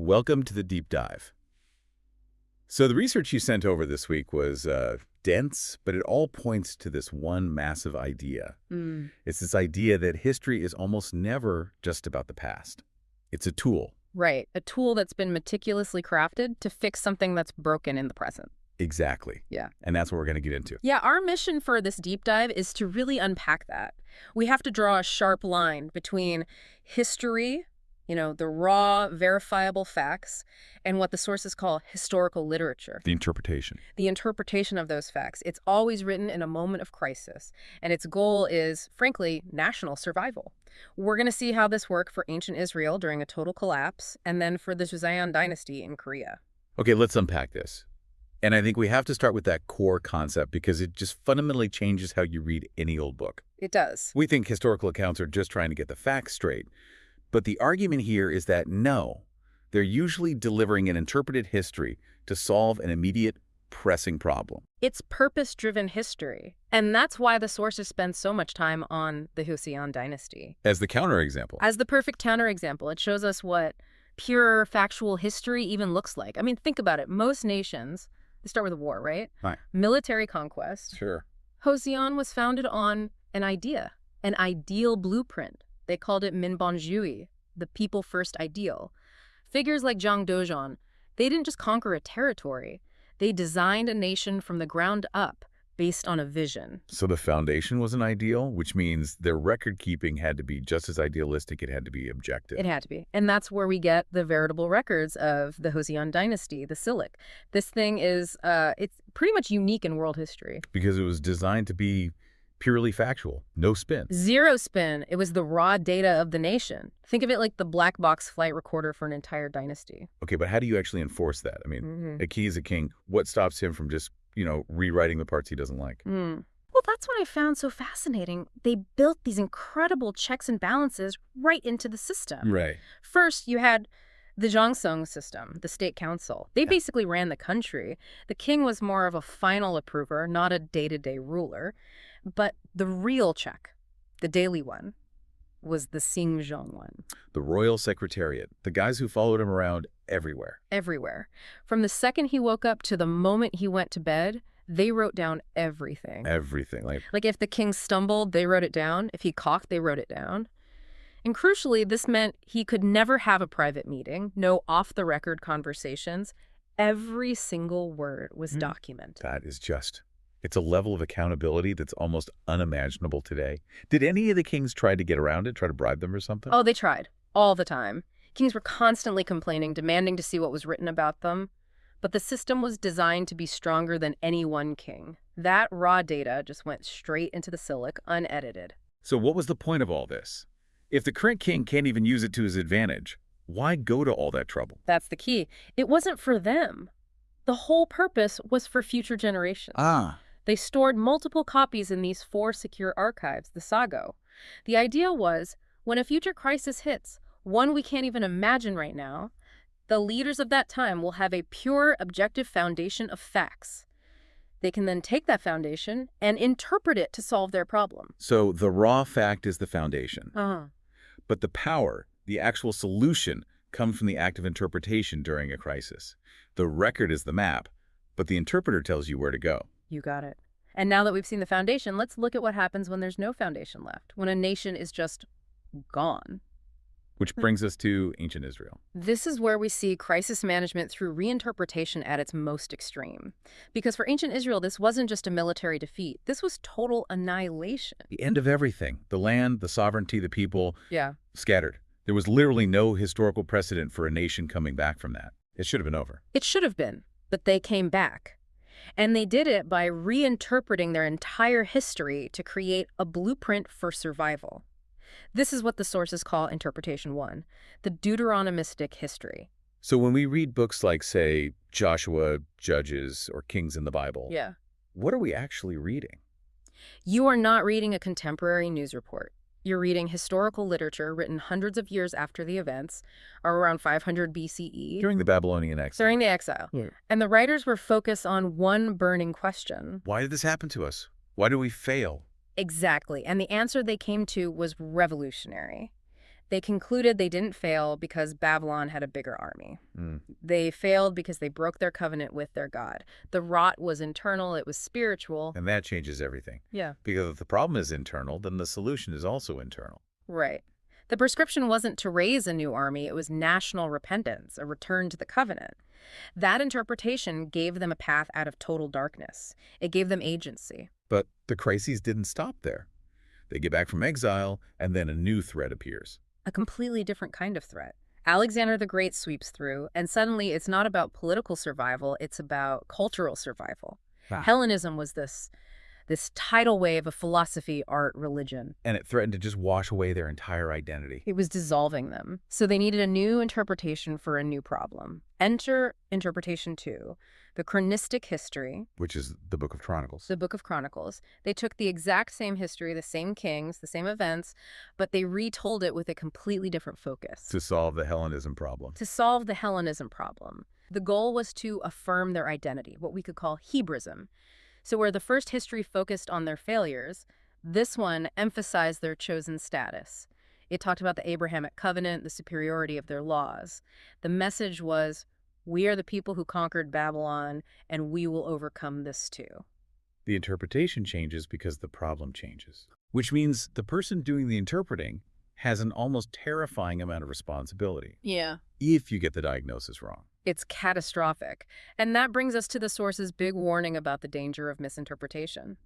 Welcome to the deep dive. So the research you sent over this week was dense, but it all points to this one massive idea. It's this idea that history is almost never just about the past. It's a tool. Right. A tool that's been meticulously crafted to fix something that's broken in the present. Exactly. Yeah. And that's what we're going to get into. Yeah, our mission for this deep dive is to really unpack that. We have to draw a sharp line between history, the raw, verifiable facts, and what the sources call historical literature. The interpretation. The interpretation of those facts. It's always written in a moment of crisis, and its goal is, frankly, national survival. We're going to see how this worked for ancient Israel during a total collapse, and then for the Joseon dynasty in Korea. Okay, let's unpack this. And I think we have to start with that core concept because it just fundamentally changes how you read any old book. It does. We think historical accounts are just trying to get the facts straight. But the argument here is that no, they're usually delivering an interpreted history to solve an immediate, pressing problem. It's purpose-driven history. And that's why the sources spend so much time on the Joseon dynasty. As the counterexample. As the perfect counterexample, it shows us what pure factual history even looks like. I mean, think about it. Most nations, they start with a war, right? Right. Military conquest. Sure. Joseon was founded on an idea, an ideal blueprint. They called it Minbonjui, the people-first ideal. Figures like Zhang Dozhan, they didn't just conquer a territory. They designed a nation from the ground up based on a vision. So the foundation was an ideal, which means their record-keeping had to be just as idealistic. It had to be objective. It had to be. And that's where we get the veritable records of the Joseon dynasty, the Silic. This thing is, it's pretty much unique in world history. Because it was designed to be purely factual, no spin. Zero spin. It was the raw data of the nation. Think of it like the black box flight recorder for an entire dynasty. Okay, but how do you actually enforce that? I mean, a king is a king. What stops him from just, rewriting the parts he doesn't like? Well, that's what I found so fascinating. They built these incredible checks and balances right into the system. Right. First, you had the Gyeongsang system, the state council. They basically ran the country. The king was more of a final approver, not a day-to-day ruler. But the real check, the daily one, was the Singzhong one. The royal secretariat, the guys who followed him around everywhere. Everywhere. From the second he woke up to the moment he went to bed, they wrote down everything. Everything. Like if the king stumbled, they wrote it down. If he coughed, they wrote it down. And crucially, this meant he could never have a private meeting, no off-the-record conversations. Every single word was documented. That is just... It's a level of accountability that's almost unimaginable today. Did any of the kings try to get around it, try to bribe them or something? Oh, they tried. All the time. Kings were constantly complaining, demanding to see what was written about them. But the system was designed to be stronger than any one king. That raw data just went straight into the Silic, unedited. So what was the point of all this? If the current king can't even use it to his advantage, why go to all that trouble? That's the key. It wasn't for them. The whole purpose was for future generations. They stored multiple copies in these 4 secure archives, the Sago. The idea was, when a future crisis hits, one we can't even imagine right now, the leaders of that time will have a pure, objective foundation of facts. They can then take that foundation and interpret it to solve their problem. So the raw fact is the foundation. Uh-huh. But the power, the actual solution, comes from the act of interpretation during a crisis. The record is the map, but the interpreter tells you where to go. You got it. And now that we've seen the foundation, let's look at what happens when there's no foundation left, when a nation is just gone. Which brings us to ancient Israel. This is where we see crisis management through reinterpretation at its most extreme. Because for ancient Israel, this wasn't just a military defeat. This was total annihilation. The end of everything. The land, the sovereignty, the people. Yeah. Scattered. There was literally no historical precedent for a nation coming back from that. It should have been over. It should have been, but they came back. And they did it by reinterpreting their entire history to create a blueprint for survival. This is what the sources call Interpretation 1, the Deuteronomistic history. So when we read books like, say, Joshua, Judges, or Kings in the Bible, what are we actually reading? You are not reading a contemporary news report. You're reading historical literature written hundreds of years after the events, or around 500 BCE. During the Babylonian exile. During the exile. Yeah. And the writers were focused on one burning question. Why did this happen to us? Why do we fail? Exactly. And the answer they came to was revolutionary. They concluded they didn't fail because Babylon had a bigger army. They failed because they broke their covenant with their God. The rot was internal, it was spiritual. And that changes everything. Yeah. Because if the problem is internal, then the solution is also internal. Right. The prescription wasn't to raise a new army, it was national repentance, a return to the covenant. That interpretation gave them a path out of total darkness. It gave them agency. But the crises didn't stop there. They get back from exile, and then a new threat appears. A completely different kind of threat. Alexander the Great sweeps through, and suddenly it's not about political survival, it's about cultural survival. Wow. Hellenism was this tidal wave of philosophy, art, religion. And it threatened to just wash away their entire identity. It was dissolving them. So they needed a new interpretation for a new problem. Enter interpretation 2, the chronistic history. Which is the Book of Chronicles. The Book of Chronicles. They took the exact same history, the same kings, the same events, but they retold it with a completely different focus. To solve the Hellenism problem. To solve the Hellenism problem. The goal was to affirm their identity, what we could call Hebrism. So where the first history focused on their failures, this one emphasized their chosen status. It talked about the Abrahamic covenant, the superiority of their laws. The message was, we are the people who conquered Babylon, and we will overcome this too. The interpretation changes because the problem changes. Which means the person doing the interpreting has an almost terrifying amount of responsibility. Yeah. If you get the diagnosis wrong. It's catastrophic. And that brings us to the source's big warning about the danger of misinterpretation.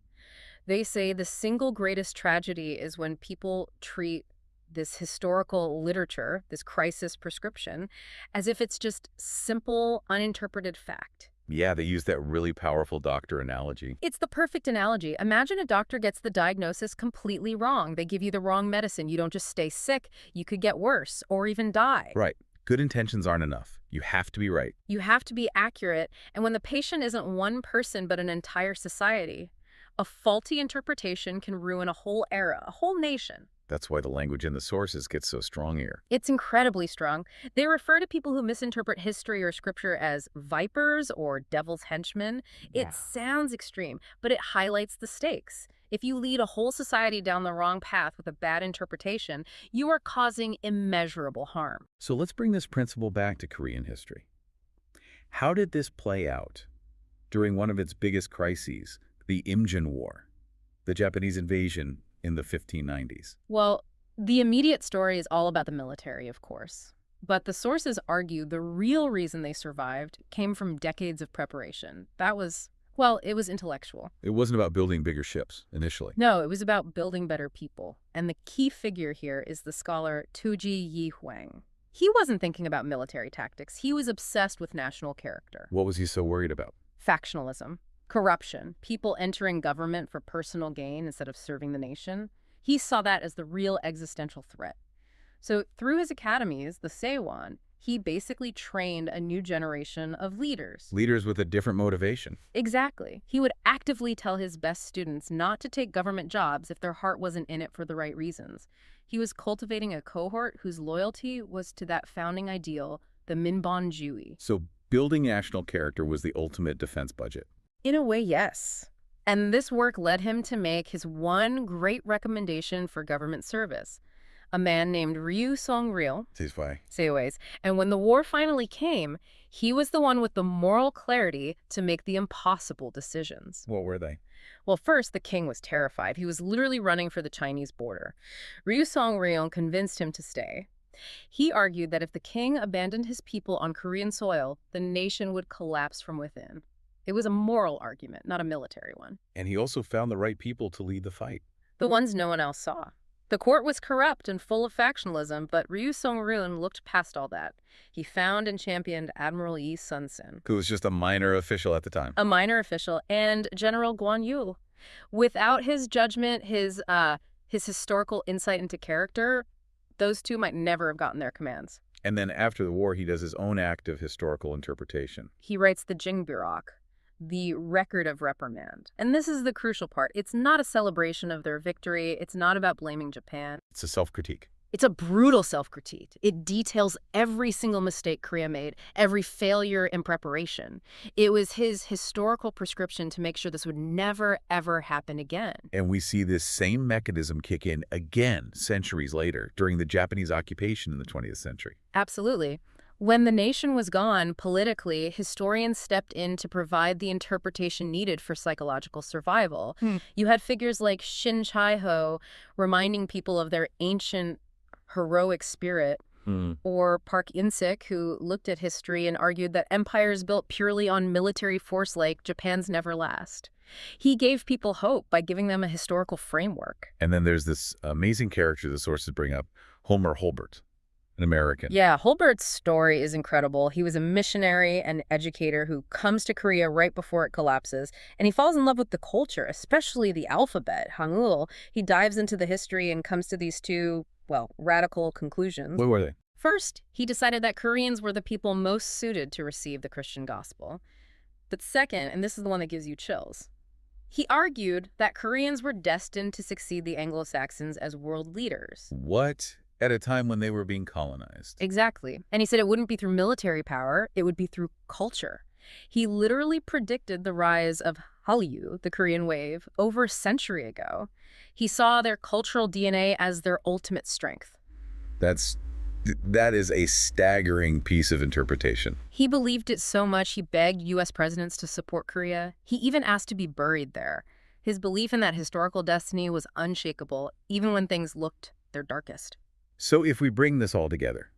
They say the single greatest tragedy is when people treat this historical literature, this crisis prescription, as if it's just simple, uninterpreted fact. Yeah, they use that really powerful doctor analogy. It's the perfect analogy. Imagine a doctor gets the diagnosis completely wrong. They give you the wrong medicine. You don't just stay sick. You could get worse or even die. Right. Good intentions aren't enough. You have to be right. You have to be accurate. And when the patient isn't one person but an entire society, a faulty interpretation can ruin a whole era, a whole nation. That's why the language in the sources gets so strong here. It's incredibly strong. They refer to people who misinterpret history or scripture as vipers or devil's henchmen. Yeah. It sounds extreme, but it highlights the stakes. If you lead a whole society down the wrong path with a bad interpretation, you are causing immeasurable harm. So let's bring this principle back to Korean history. How did this play out during one of its biggest crises, the Imjin War, the Japanese invasion in the 1590s? Well, the immediate story is all about the military, of course. But the sources argue the real reason they survived came from decades of preparation. Well, it was intellectual. It wasn't about building bigger ships, initially. No, it was about building better people. And the key figure here is the scholar Tuji Yi Huang. He wasn't thinking about military tactics. He was obsessed with national character. What was he so worried about? Factionalism, corruption, people entering government for personal gain instead of serving the nation. He saw that as the real existential threat. So through his academies, the Seiwon, he basically trained a new generation of leaders. Leaders with a different motivation. Exactly. He would actively tell his best students not to take government jobs if their heart wasn't in it for the right reasons. He was cultivating a cohort whose loyalty was to that founding ideal, the Minbonjui. So building national character was the ultimate defense budget. In a way, yes. And this work led him to make his one great recommendation for government service. A man named Ryu Song-ril. Seiwei. And when the war finally came, he was the one with the moral clarity to make the impossible decisions. What were they? Well, first, the king was terrified. He was literally running for the Chinese border. Ryu Song-ril convinced him to stay. He argued that if the king abandoned his people on Korean soil, the nation would collapse from within. It was a moral argument, not a military one. And he also found the right people to lead the fight. The ones no one else saw. The court was corrupt and full of factionalism, but Ryu Song-ril looked past all that. He found and championed Admiral Yi Sun-sin, who was just a minor official at the time. A minor official, and General Guan Yu. Without his judgment, his historical insight into character, those two might never have gotten their commands. And then after the war, he does his own act of historical interpretation. He writes the Jingburok, the record of reprimand. And this is the crucial part. It's not a celebration of their victory. It's not about blaming Japan. It's a self-critique. It's a brutal self-critique. It details every single mistake Korea made, every failure in preparation. It was his historical prescription to make sure this would never, ever happen again. And we see this same mechanism kick in again centuries later during the Japanese occupation in the 20th century. Absolutely. When the nation was gone, politically, historians stepped in to provide the interpretation needed for psychological survival. You had figures like Shin Chai-ho reminding people of their ancient heroic spirit, or Park In-sik, who looked at history and argued that empires built purely on military force like Japan's never last. He gave people hope by giving them a historical framework. And then there's this amazing character the sources bring up, Homer Holbert, an American. Yeah, Holbert's story is incredible. He was a missionary and educator who comes to Korea right before it collapses, and he falls in love with the culture, especially the alphabet, Hangul. He dives into the history and comes to these two, well, radical conclusions. What were they? First, he decided that Koreans were the people most suited to receive the Christian gospel. But second, and this is the one that gives you chills, he argued that Koreans were destined to succeed the Anglo-Saxons as world leaders. What? At a time when they were being colonized. Exactly. And he said it wouldn't be through military power, it would be through culture. He literally predicted the rise of Hallyu, the Korean wave, over a century ago. He saw their cultural DNA as their ultimate strength. That is a staggering piece of interpretation. He believed it so much he begged U.S. presidents to support Korea. He even asked to be buried there. His belief in that historical destiny was unshakable, even when things looked their darkest. So if we bring this all together,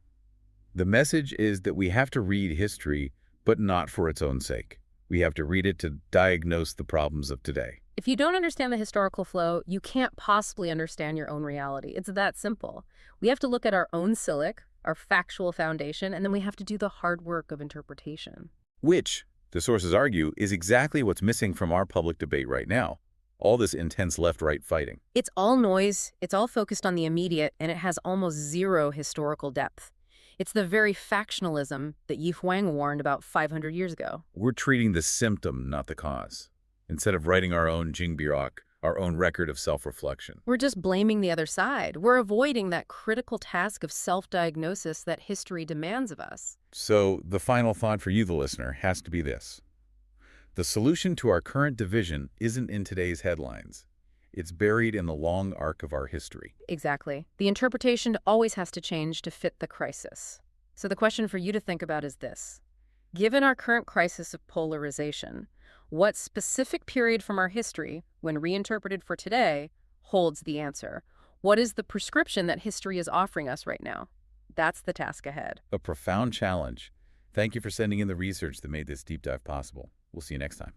the message is that we have to read history, but not for its own sake. We have to read it to diagnose the problems of today. If you don't understand the historical flow, you can't possibly understand your own reality. It's that simple. We have to look at our own silic, our factual foundation, and then we have to do the hard work of interpretation. Which, the sources argue, is exactly what's missing from our public debate right now. All this intense left-right fighting. It's all noise, it's all focused on the immediate, and it has almost zero historical depth. It's the very factionalism that Yi Huang warned about 500 years ago. We're treating the symptom, not the cause. Instead of writing our own Jingbirok, our own record of self-reflection. We're just blaming the other side. We're avoiding that critical task of self-diagnosis that history demands of us. So the final thought for you, the listener, has to be this. The solution to our current division isn't in today's headlines. It's buried in the long arc of our history. Exactly. The interpretation always has to change to fit the crisis. So the question for you to think about is this. Given our current crisis of polarization, what specific period from our history, when reinterpreted for today, holds the answer? What is the prescription that history is offering us right now? That's the task ahead. A profound challenge. Thank you for sending in the research that made this deep dive possible. We'll see you next time.